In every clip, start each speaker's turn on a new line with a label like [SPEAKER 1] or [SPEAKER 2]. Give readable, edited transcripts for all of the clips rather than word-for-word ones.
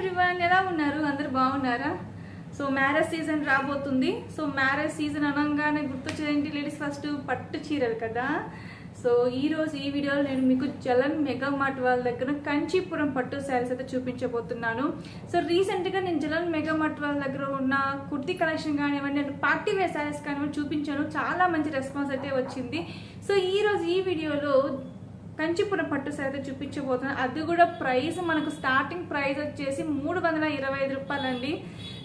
[SPEAKER 1] Everyone, ఎలా ఉన్నారు? అందరు బాగున్నారా? సో మ్యారేజ్ సీజన్ రాబోతుంది. సో మ్యారేజ్ సీజన్ అనగానే గుర్తొచ్చేదేంటి? లేడీస్ ఫస్ట్ పట్టు చీరలు కదా. సో ఈరోజు ఈ వీడియోలో నేను మీకు జలన్ మెగా మార్ట్ వాళ్ళ దగ్గర కంచీపురం పట్టు శారీస్ అయితే చూపించబోతున్నాను. సో రీసెంట్గా నేను జలన్ మెగా మార్ట్ వాళ్ళ దగ్గర ఉన్న కుర్తీ కలెక్షన్ కానివ్వండి, నేను పార్టీ వేర్ శారీస్ కానివ్వండి చూపించాను. చాలా మంచి రెస్పాన్స్ అయితే వచ్చింది. సో ఈరోజు ఈ వీడియోలో కంచీపురం పట్టు శారీ అయితే చూపించబోతున్నాను. అది కూడా ప్రైస్ మనకు స్టార్టింగ్ ప్రైస్ వచ్చేసి 325 రూపాయలండి.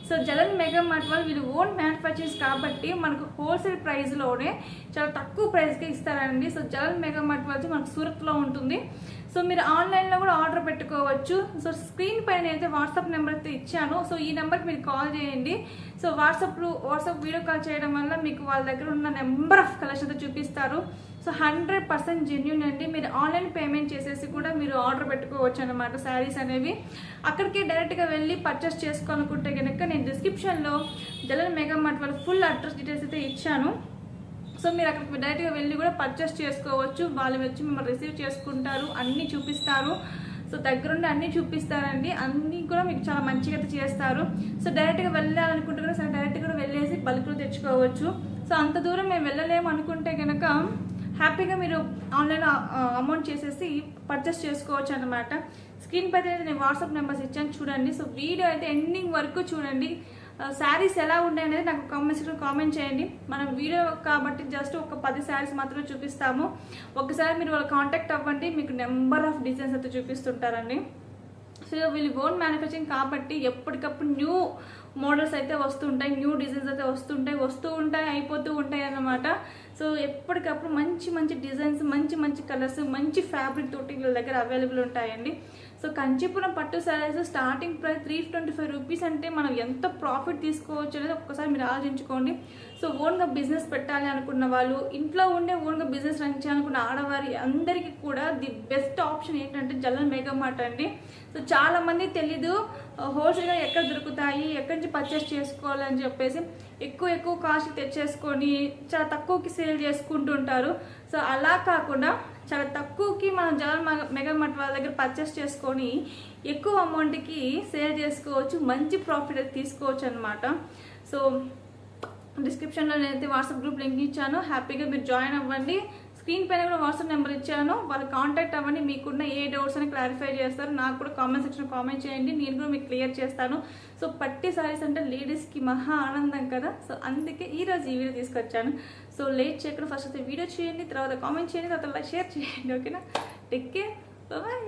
[SPEAKER 1] సో జలన్ మెగా మార్ట్ వాళ్ళు వీళ్ళు ఓన్ మ్యానుఫ్యాక్చరింగ్స్ కాబట్టి మనకు హోల్సేల్ ప్రైస్లోనే చాలా తక్కువ ప్రైస్కి ఇస్తారండి. సో జలన్ మెగా మార్ట్ వచ్చి మనకు సూరత్లో ఉంటుంది. సో మీరు ఆన్లైన్లో కూడా ఆర్డర్ పెట్టుకోవచ్చు. సో స్క్రీన్ పైన అయితే వాట్సాప్ నెంబర్ అయితే ఇచ్చాను. సో ఈ నెంబర్కి మీరు కాల్ చేయండి. సో వాట్సాప్ వీడియో కాల్ చేయడం వల్ల మీకు వాళ్ళ దగ్గర ఉన్న నెంబర్ ఆఫ్ కలెక్షన్ అయితే చూపిస్తారు. సో 100% జెన్యూన్ అండి. మీరు ఆన్లైన్ పేమెంట్ చేసేసి కూడా మీరు ఆర్డర్ పెట్టుకోవచ్చు అనమాట. శారీస్ అనేవి అక్కడికి డైరెక్ట్గా వెళ్ళి పర్చేస్ చేసుకోవాలనుకుంటే కనుక నేను డిస్క్రిప్షన్లో జలన్ మెగా మార్ట్ వాళ్ళ ఫుల్ అడ్రస్ డీటెయిల్స్ అయితే ఇచ్చాను. సో మీరు అక్కడికి డైరెక్ట్గా వెళ్ళి కూడా పర్చేస్ చేసుకోవచ్చు. వాళ్ళు వచ్చి మిమ్మల్ని రిసీవ్ చేసుకుంటారు, అన్నీ చూపిస్తారు. సో దగ్గరుండి అన్నీ చూపిస్తారండి. అన్నీ కూడా మీకు చాలా మంచిగా అయితే చేస్తారు. సో డైరెక్ట్గా వెళ్ళాలనుకుంటే కూడా సరే డైరెక్ట్గా కూడా వెళ్ళేసి బల్క్లో తెచ్చుకోవచ్చు. సో అంత దూరం మేము వెళ్ళలేము అనుకుంటే కనుక హ్యాపీగా మీరు ఆన్లైన్లో అమౌంట్ చేసేసి పర్చేస్ చేసుకోవచ్చు అనమాట. స్క్రీన్ పైన నేను వాట్సాప్ నెంబర్స్ ఇచ్చాను, చూడండి. సో వీడియో అయితే ఎండింగ్ వరకు చూడండి. శారీస్ ఎలా ఉన్నాయి అనేది నాకు కామెంట్ చేయండి. మనం వీడియో కాబట్టి జస్ట్ ఒక 10 శారీస్ మాత్రమే చూపిస్తాము. ఒకసారి మీరు వాళ్ళు కాంటాక్ట్ అవ్వండి, మీకు నెంబర్ ఆఫ్ డిజైన్స్ అయితే చూపిస్తుంటారండి. సో వీళ్ళు ఓన్ మ్యానుఫ్యాక్చరింగ్ కాబట్టి ఎప్పటికప్పుడు న్యూ మోడల్స్ అయితే వస్తుంటాయి, న్యూ డిజైన్స్ అయితే వస్తూ ఉంటాయి అయిపోతూ ఉంటాయి అన్నమాట. సో ఎప్పటికప్పుడు మంచి మంచి డిజైన్స్, మంచి కలర్స్, మంచి ఫ్యాబ్రిక్ తోటి వీళ్ళ దగ్గర అవైలబుల్ ఉంటాయండి. సో కంచీపురం పట్టు శారీస్ స్టార్టింగ్ ప్రైస్ 325 రూపీస్ అంటే మనం ఎంత ప్రాఫిట్ తీసుకోవచ్చు అనేది ఒక్కసారి మీరు ఆలోచించుకోండి. సో ఓన్గా బిజినెస్ పెట్టాలి అనుకున్న వాళ్ళు, ఇంట్లో ఉండే ఓన్గా బిజినెస్ రన్ చేయాలనుకున్న ఆడవారి అందరికీ కూడా ది బెస్ట్ ఆప్షన్ ఏంటంటే జలన్ మెగా మార్ట్ అండి. సో చాలా మంది తెలీదు హోల్సేల్గా ఎక్కడ దొరుకుతాయి, ఎక్కడి నుంచి పర్చేస్ చేసుకోవాలని చెప్పేసి ఎక్కువ కాస్ట్ తెచ్చేసుకొని చాలా తక్కువకి సేల్ చేసుకుంటుంటారు. సో అలా కాకుండా చాలా తక్కువకి మనం జలన్ మెగా మార్ట్ వాళ్ళ దగ్గర పర్చేస్ చేసుకొని ఎక్కువ అమౌంట్కి సేల్ చేసుకోవచ్చు, మంచి ప్రాఫిట్ అయితే తీసుకోవచ్చు అనమాట. సో డిస్క్రిప్షన్లో నేనైతే వాట్సాప్ గ్రూప్ లింక్ ఇచ్చాను, హ్యాపీగా మీరు జాయిన్ అవ్వండి. స్క్రీన్ పైన కూడా వాట్సాప్ నెంబర్ ఇచ్చాను, వాళ్ళు కాంటాక్ట్ అవ్వండి. మీకున్న ఏ డౌట్స్ అని క్లారిఫై చేస్తారు. నాకు కూడా కామెంట్ సెక్షన్లో కామెంట్ చేయండి, నేను కూడా మీకు క్లియర్ చేస్తాను. సో పట్టి సారీస్ అంటే లేడీస్కి మహా ఆనందం కదా. సో అందుకే ఈరోజు ఈ వీడియో తీసుకొచ్చాను. సో లేట్ చేయకుండా ఫస్ట్ అయితే వీడియో చేయండి, తర్వాత కామెంట్ చేయండి, తర్వాత షేర్ చేయండి. ఓకేనా? Take care, bye.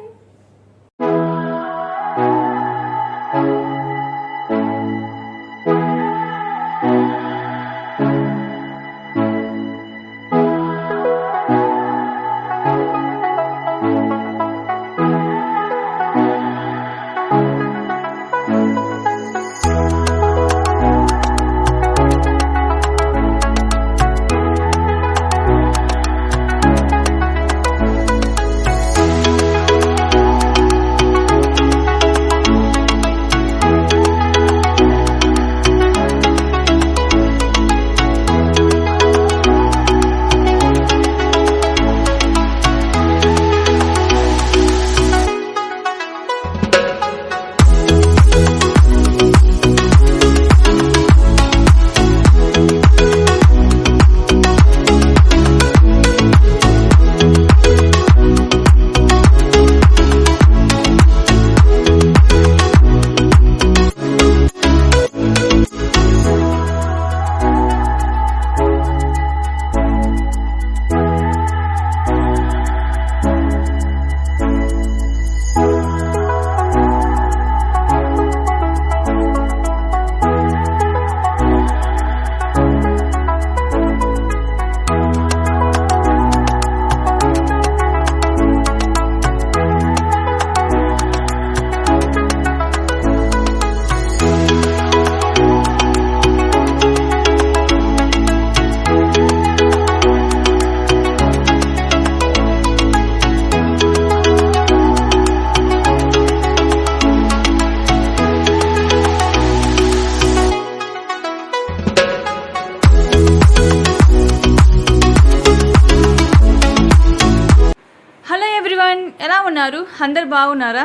[SPEAKER 1] ఎలా ఉన్నారు? అందరు బాగున్నారా?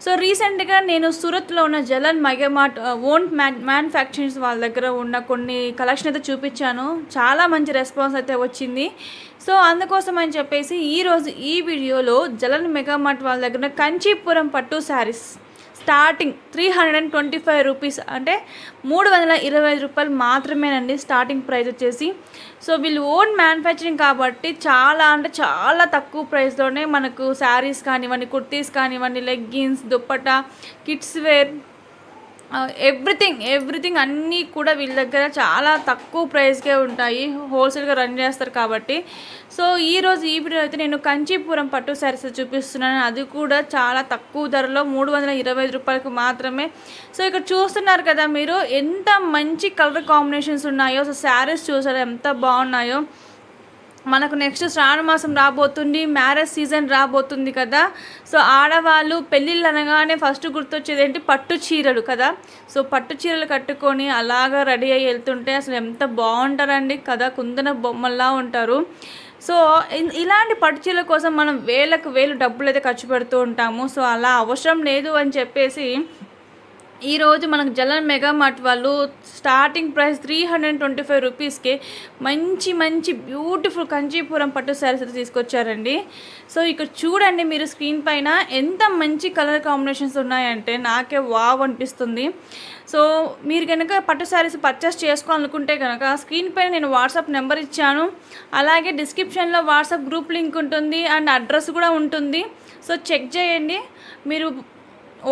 [SPEAKER 1] సో రీసెంట్గా నేను సూరత్లో ఉన్న జలన్ మెగామార్ట్ ఓన్ మ్యానుఫ్యాక్చరింగ్స్ వాళ్ళ దగ్గర ఉన్న కొన్ని కలెక్షన్ అయితే చూపించాను. చాలా మంచి రెస్పాన్స్ అయితే వచ్చింది. సో అందుకోసం అని చెప్పేసి ఈరోజు ఈ వీడియోలో జలన్ మెగామార్ట్ వాళ్ళ దగ్గర కంచీపురం పట్టు శారీస్ స్టార్టింగ్ 325 రూపీస్, అంటే 325 రూపాయలు మాత్రమేనండి స్టార్టింగ్ ప్రైస్ వచ్చేసి. సో వీళ్ళు ఓన్ మ్యానుఫ్యాక్చరింగ్ కాబట్టి చాలా అంటే చాలా తక్కువ ప్రైస్లోనే మనకు శారీస్ కానివ్వండి, కుర్తీస్ కానివ్వండి, leggings, dupatta, kids wear, everything అన్నీ కూడా వీళ్ళ దగ్గర చాలా తక్కువ ప్రైస్కే ఉంటాయి. హోల్సేల్గా రన్ చేస్తారు కాబట్టి. సో ఈరోజు ఈ వీడియో అయితే నేను కంచీపురం పట్టు శారీస్ చూపిస్తున్నాను. అది కూడా చాలా తక్కువ ధరలో 325 రూపాయలకు మాత్రమే. సో ఇక్కడ చూస్తున్నారు కదా మీరు, ఎంత మంచి కలర్ కాంబినేషన్స్ ఉన్నాయో. సో శారీస్ చూసారు ఎంత బాగున్నాయో. మనకు నెక్స్ట్ శ్రావణ మాసం రాబోతుంది, మ్యారేజ్ సీజన్ రాబోతుంది కదా. సో ఆడవాళ్ళు పెళ్ళిళ్ళు అనగానే ఫస్ట్ గుర్తొచ్చేది ఏంటి, పట్టు చీరలు కదా. సో పట్టు చీరలు కట్టుకొని అలాగా రెడీ అయ్యి వెళ్తుంటే అసలు ఎంత బాగుంటారండి కదా, కుందన బొమ్మల్లా ఉంటారు. సో ఇలాంటి పట్టు చీరల కోసం మనం వేలు డబ్బులు అయితే ఖర్చు పెడుతూ ఉంటాము. సో అలా అవసరం లేదు అని చెప్పేసి ఈరోజు మనకు జలన్ మెగామార్ట్ వాళ్ళు స్టార్టింగ్ ప్రైస్ 325 రూపీస్కి మంచి బ్యూటిఫుల్ కంచీపురం పట్టు శారీస్ అయితే తీసుకొచ్చారండి. సో ఇక్కడ చూడండి మీరు స్క్రీన్ పైన ఎంత మంచి కలర్ కాంబినేషన్స్ ఉన్నాయంటే నాకే వావ్ అనిపిస్తుంది. సో మీరు కనుక పట్టు శారీస్ పర్చేస్ చేసుకోవాలనుకుంటే కనుక స్క్రీన్ పైన నేను వాట్సాప్ నెంబర్ ఇచ్చాను, అలాగే డిస్క్రిప్షన్లో వాట్సాప్ గ్రూప్ లింక్ ఉంటుంది అండ్ అడ్రస్ కూడా ఉంటుంది. సో చెక్ చేయండి. మీరు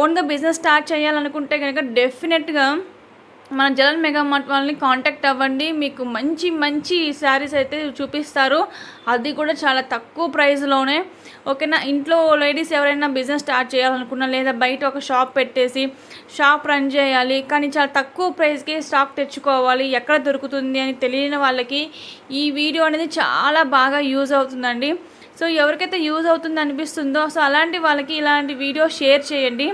[SPEAKER 1] ఓన్గా బిజినెస్ స్టార్ట్ చేయాలనుకుంటే కనుక డెఫినెట్గా మన జలన్ మెగామార్ట్ వాళ్ళని కాంటాక్ట్ అవ్వండి. మీకు మంచి శారీస్ అయితే చూపిస్తారు, అది కూడా చాలా తక్కువ ప్రైస్లోనే. ఓకేనా. ఇంట్లో లేడీస్ ఎవరైనా బిజినెస్ స్టార్ట్ చేయాలనుకున్నా, లేదా బయట ఒక షాప్ పెట్టేసి షాప్ రన్ చేయాలి కానీ చాలా తక్కువ ప్రైస్కి స్టాక్ తెచ్చుకోవాలి, ఎక్కడ దొరుకుతుంది అని తెలియని వాళ్ళకి ఈ వీడియో అనేది చాలా బాగా యూజ్ అవుతుందండి. సో ఎవరికైతే యూజ్ అవుతుంది అనిపిస్తుందో సో అలాంటి వాళ్ళకి ఇలాంటి వీడియో షేర్ చేయండి.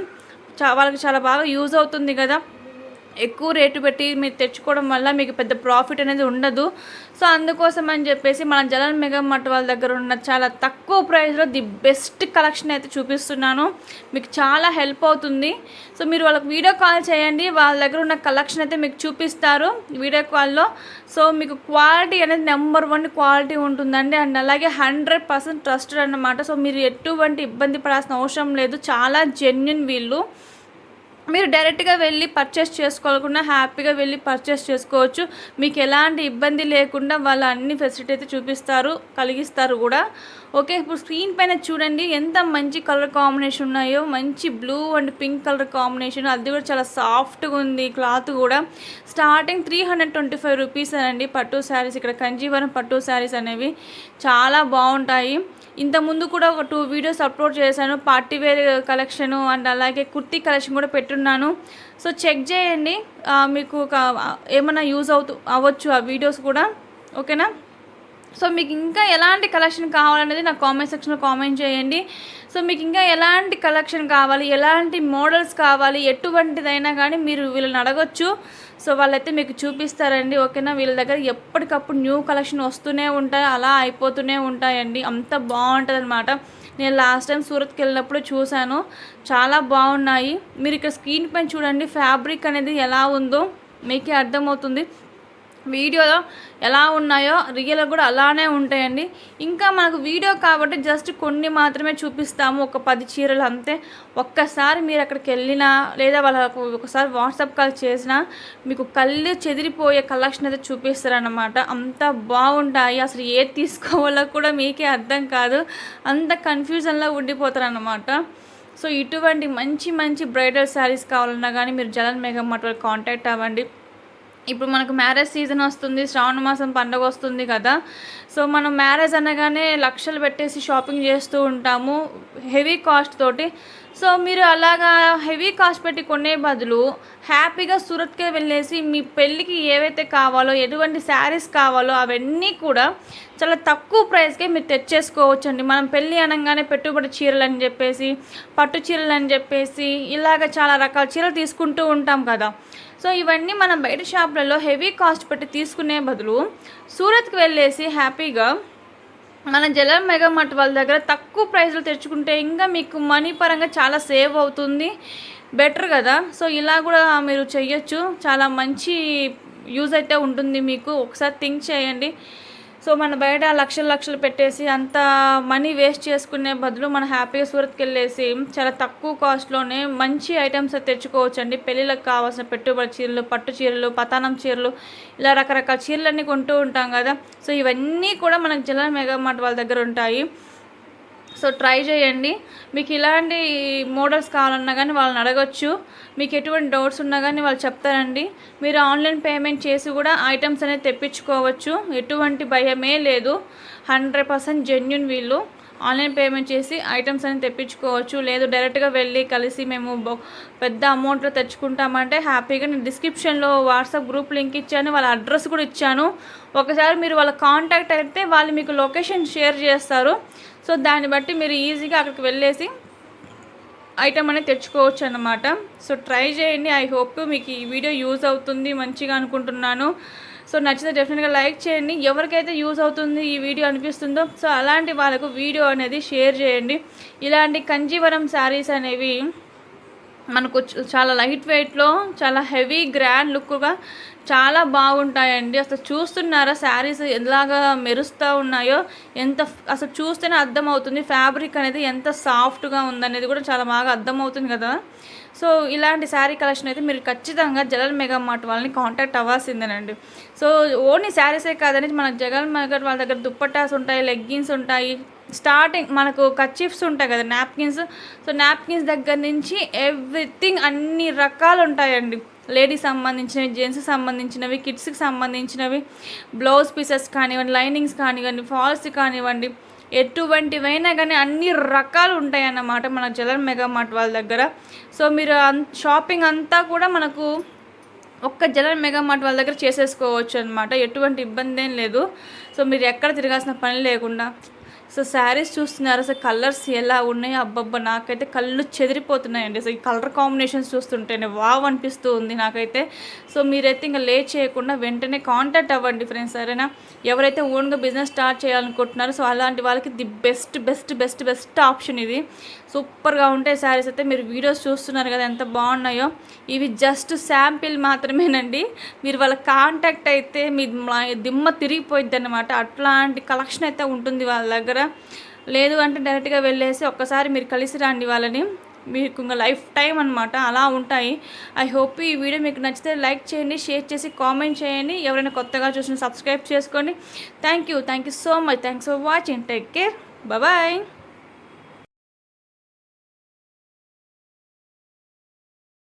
[SPEAKER 1] వాళ్ళకి చాలా బాగా యూజ్ అవుతుంది కదా. ఎక్కువ రేటు పెట్టి మీరు తెచ్చుకోవడం వల్ల మీకు పెద్ద ప్రాఫిట్ అనేది ఉండదు. సో అందుకోసం అని చెప్పేసి మన జలన్ మెగామార్ట్ వాళ్ళ దగ్గర ఉన్న చాలా తక్కువ ప్రైస్లో ది బెస్ట్ కలెక్షన్ అయితే చూపిస్తున్నాను. మీకు చాలా హెల్ప్ అవుతుంది. సో మీరు వాళ్ళకి వీడియో కాల్ చేయండి, వాళ్ళ దగ్గర ఉన్న కలెక్షన్ అయితే మీకు చూపిస్తారు వీడియో కాల్లో. సో మీకు క్వాలిటీ అనేది నెంబర్ 1 క్వాలిటీ ఉంటుందండి. అండ్ అలాగే 100% ట్రస్టెడ్ అన్నమాట. సో మీరు ఎటువంటి ఇబ్బంది పడాల్సిన అవసరం లేదు, చాలా జెన్యున్ వీళ్ళు. మీరు డైరెక్ట్గా వెళ్ళి పర్చేస్ చేసుకోవాలనుకున్నా హ్యాపీగా వెళ్ళి పర్చేస్ చేసుకోవచ్చు. మీకు ఎలాంటి ఇబ్బంది లేకుండా వాళ్ళు అన్ని ఫెసిలిటీ అయితే చూపిస్తారు, కలిగిస్తారు కూడా. ఓకే, ఇప్పుడు స్క్రీన్ పైన చూడండి ఎంత మంచి కలర్ కాంబినేషన్ ఉన్నాయో. మంచి blue and pink colour combination, అది కూడా చాలా సాఫ్ట్గా ఉంది క్లాత్ కూడా. స్టార్టింగ్ 325 రూపీస్ అనండి పట్టు శారీస్. ఇక్కడ కంజీవరం పట్టు శారీస్ అనేవి చాలా బాగుంటాయి. ఇంతకుముందు కూడా ఒక 2 వీడియోస్ అప్లోడ్ చేశాను, పార్టీ వేర్ కలెక్షను అండ్ అలాగే కుర్తీ కలెక్షన్ కూడా పెట్టున్నాను. సో చెక్ చేయండి, మీకు ఏమైనా యూజ్ అవ్వచ్చు ఆ వీడియోస్ కూడా. ఓకేనా. సో మీకు ఇంకా ఎలాంటి కలెక్షన్ కావాలనేది నాకు కామెంట్ సెక్షన్లో కామెంట్ చేయండి. సో మీకు ఇంకా ఎలాంటి కలెక్షన్ కావాలి, ఎలాంటి మోడల్స్ కావాలి, ఎటువంటిదైనా కానీ మీరు వీళ్ళని అడగొచ్చు. సో వాళ్ళైతే మీకు చూపిస్తారండి. ఓకేనా. వీళ్ళ దగ్గర ఎప్పటికప్పుడు న్యూ కలెక్షన్ వస్తూనే ఉంటాయి, అలా అయిపోతూనే ఉంటాయండి. అంత బాగుంటుంది అనమాట. నేను లాస్ట్ టైం సూరత్కి వెళ్ళినప్పుడు చూశాను, చాలా బాగున్నాయి. మీరు ఇక్కడ స్క్రీన్ పైన చూడండి, ఫ్యాబ్రిక్ అనేది ఎలా ఉందో మీకే అర్థమవుతుంది. వీడియోలో ఎలా ఉన్నాయో రియల్గా కూడా అలానే ఉంటాయండి. ఇంకా మనకు వీడియో కాబట్టి జస్ట్ కొన్ని మాత్రమే చూపిస్తాము, ఒక 10 చీరలు అంతే. ఒక్కసారి మీరు అక్కడికి వెళ్ళినా లేదా వాళ్ళకు ఒకసారి వాట్సాప్ కాల్ చేసినా మీకు కళ్ళు చెదిరిపోయే కలెక్షన్ అయితే చూపిస్తారన్నమాట. అంత బాగుంటాయి, అసలు ఏది తీసుకోవాలో కూడా మీకే అర్థం కాదు, అంత కన్ఫ్యూజన్లో ఉండిపోతారన్నమాట. సో ఇటువంటి మంచి బ్రైడల్ శారీస్ కావాలన్నా కానీ మీరు జలన్ మెగామార్ట్ వాళ్ళు కాంటాక్ట్ అవ్వండి. ఇప్పుడు మనకు మ్యారేజ్ సీజన్ వస్తుంది, శ్రావణ మాసం పండుగ వస్తుంది కదా. సో మనం మ్యారేజ్ అనగానే లక్షలు పెట్టేసి షాపింగ్ చేస్తూ ఉంటాము హెవీ కాస్ట్ తోటి. సో మీరు అలాగా హెవీ కాస్ట్ పెట్టి కొనే బదులు హ్యాపీగా సూరత్కే వెళ్ళేసి మీ పెళ్ళికి ఏవైతే కావాలో, ఎటువంటి శారీస్ కావాలో అవన్నీ కూడా చాలా తక్కువ ప్రైస్కే మీరు తెచ్చేసుకోవచ్చండి. మనం పెళ్ళి అనగానే పెట్టుబడి చీరలు అని చెప్పేసి, పట్టు చీరలు అని చెప్పేసి ఇలాగ చాలా రకాల చీరలు తీసుకుంటూ ఉంటాం కదా. సో ఇవన్నీ మనం బయట షాపులలో హెవీ కాస్ట్ పెట్టి తీసుకునే బదులు సూరత్కి వెళ్ళేసి హ్యాపీగా మన జలం మెగా మార్ట్ వాళ్ళ దగ్గర తక్కువ ప్రైస్లో తెచ్చుకుంటే ఇంకా మీకు మనీ పరంగా చాలా సేవ్ అవుతుంది, బెటర్ కదా. సో ఇలా కూడా మీరు చెయ్యొచ్చు, చాలా మంచి యూజ్ అయితే ఉంటుంది మీకు. ఒకసారి థింక్ చేయండి. సో మన బయట లక్షలు పెట్టేసి అంత మనీ వేస్ట్ చేసుకునే బదులు మన హ్యాపీగా సూరత్కి వెళ్ళేసి చాలా తక్కువ కాస్ట్లోనే మంచి ఐటమ్స్ తెచ్చుకోవచ్చు అండి. పెళ్ళిళ్ళకి కావాల్సిన పెట్టుబడి చీరలు, పట్టు చీరలు, పతానం చీరలు, ఇలా రకరకాల చీరలన్నీ కొంటూ ఉంటాం కదా. సో ఇవన్నీ కూడా మనకు జలం మెగా మార్ట్ వాళ్ళ దగ్గర ఉంటాయి. సో ట్రై చేయండి. మీకు ఇలాంటి మోడల్స్ కావాలన్నా కానీ వాళ్ళని అడగచ్చు. మీకు ఎటువంటి డౌట్స్ ఉన్నా కానీ వాళ్ళు చెప్తారండి. మీరు ఆన్లైన్ పేమెంట్ చేసి కూడా ఐటమ్స్ అనేది తెప్పించుకోవచ్చు, ఎటువంటి భయమే లేదు. 100% జెన్యున్ వీళ్ళు. ఆన్లైన్ పేమెంట్ చేసి ఐటమ్స్ అనేది తెప్పించుకోవచ్చు. లేదు డైరెక్ట్గా వెళ్ళి కలిసి మేము పెద్ద అమౌంట్లో తెచ్చుకుంటామంటే హ్యాపీగా నేను డిస్క్రిప్షన్లో వాట్సాప్ గ్రూప్ లింక్ ఇచ్చాను, వాళ్ళ అడ్రస్ కూడా ఇచ్చాను. ఒకసారి మీరు వాళ్ళ కాంటాక్ట్ అయితే వాళ్ళు మీకు లొకేషన్ షేర్ చేస్తారు. సో దాన్ని బట్టి మీరు ఈజీగా అక్కడికి వెళ్ళేసి ఐటమ్ అనేది తెచ్చుకోవచ్చు అన్నమాట. సో ట్రై చేయండి. ఐ హోప్ మీకు ఈ వీడియో యూజ్ అవుతుంది మంచిగా అనుకుంటున్నాను. సో నచ్చితే డెఫినెట్గా లైక్ చేయండి. ఎవరికైతే యూజ్ అవుతుంది ఈ వీడియో అనిపిస్తుందో సో అలాంటి వాళ్ళకు వీడియో అనేది షేర్ చేయండి. ఇలాంటి కంజీవరం శారీస్ అనేవి మనకు చాలా లైట్ వెయిట్లో, చాలా హెవీ గ్రాండ్ లుక్గా చాలా బాగుంటాయండి. అసలు చూస్తున్నారా శారీస్ ఎలాగా మెరుస్తూ ఉన్నాయో, ఎంత అసలు చూస్తేనే అర్థమవుతుంది ఫ్యాబ్రిక్ అనేది ఎంత సాఫ్ట్గా ఉందనేది కూడా చాలా బాగా అర్థమవుతుంది కదా. సో ఇలాంటి శారీ కలెక్షన్ అయితే మీరు ఖచ్చితంగా జలం మెగా మార్ట్ వాళ్ళని కాంటాక్ట్ అవ్వాల్సిందేనండి. సో ఓన్లీ శారీసే కాదని మనకు జగన్ మెగా వాళ్ళ దగ్గర దుప్పట్టాస్ ఉంటాయి, లెగ్గిన్స్ ఉంటాయి, స్టార్టింగ్ మనకు కర్చీఫ్స్ ఉంటాయి కదా, నాప్కిన్స్. సో నాప్కిన్స్ దగ్గర నుంచి ఎవ్రీథింగ్ అన్ని రకాలు ఉంటాయండి. లేడీస్ సంబంధించినవి, జెంట్స్కి సంబంధించినవి, కిడ్స్కి సంబంధించినవి, బ్లౌజ్ పీసెస్ కానివ్వండి, లైనింగ్స్ కానివ్వండి, ఫాల్స్ కానివ్వండి, ఎటువంటివైనా కానీ అన్ని రకాలు ఉంటాయి అన్నమాట మన జలం మెగా మార్ట్ వాళ్ళ దగ్గర. సో మీరు షాపింగ్ అంతా కూడా మనకు ఒక్క జలం మెగా మార్ట్ వాళ్ళ దగ్గర చేసేసుకోవచ్చు అనమాట. ఎటువంటి ఇబ్బంది ఏం లేదు. సో మీరు ఎక్కడ తిరగాల్సిన పని లేకుండా. సో శారీస్ చూస్తున్నారు, అసలు కలర్స్ ఎలా ఉన్నాయి, అబ్బబ్బా నాకైతే కళ్ళు చెదిరిపోతున్నాయండి. సో ఈ కలర్ కాంబినేషన్స్ చూస్తుంటేనే వావ్ అనిపిస్తూ ఉంది నాకైతే. సో మీరైతే ఇంకా లేట్ చేయకుండా వెంటనే కాంటాక్ట్ అవ్వండి ఫ్రెండ్స్, సరేనా. ఎవరైతే ఓన్గా బిజినెస్ స్టార్ట్ చేయాలనుకుంటున్నారో సో అలాంటి వాళ్ళకి ది బెస్ట్ ఆప్షన్ ఇది. సూపర్గా ఉంటాయి శారీస్ అయితే. మీరు వీడియోస్ చూస్తున్నారు కదా ఎంత బాగున్నాయో. ఇవి జస్ట్ శాంపిల్ మాత్రమేనండి. మీరు వాళ్ళ కాంటాక్ట్ అయితే మీ దిమ్మ తిరిగిపోయిద్ది అన్నమాట. అట్లాంటి కలెక్షన్ అయితే ఉంటుంది వాళ్ళ దగ్గర. లేదు అంటే డైరెక్ట్గా వెళ్ళేసి ఒక్కసారి మీరు కలిసి రండి వాళ్ళని, మీకు ఇంకా లైఫ్ టైం అనమాట అలా ఉంటాయి. ఐ హోప్ ఈ వీడియో మీకు నచ్చితే లైక్ చేయండి, షేర్ చేసి కామెంట్ చేయండి. ఎవరైనా కొత్తగా చూసిన సబ్స్క్రైబ్ చేసుకోండి. Thank you so much. Thanks for watching. Take care. Bye.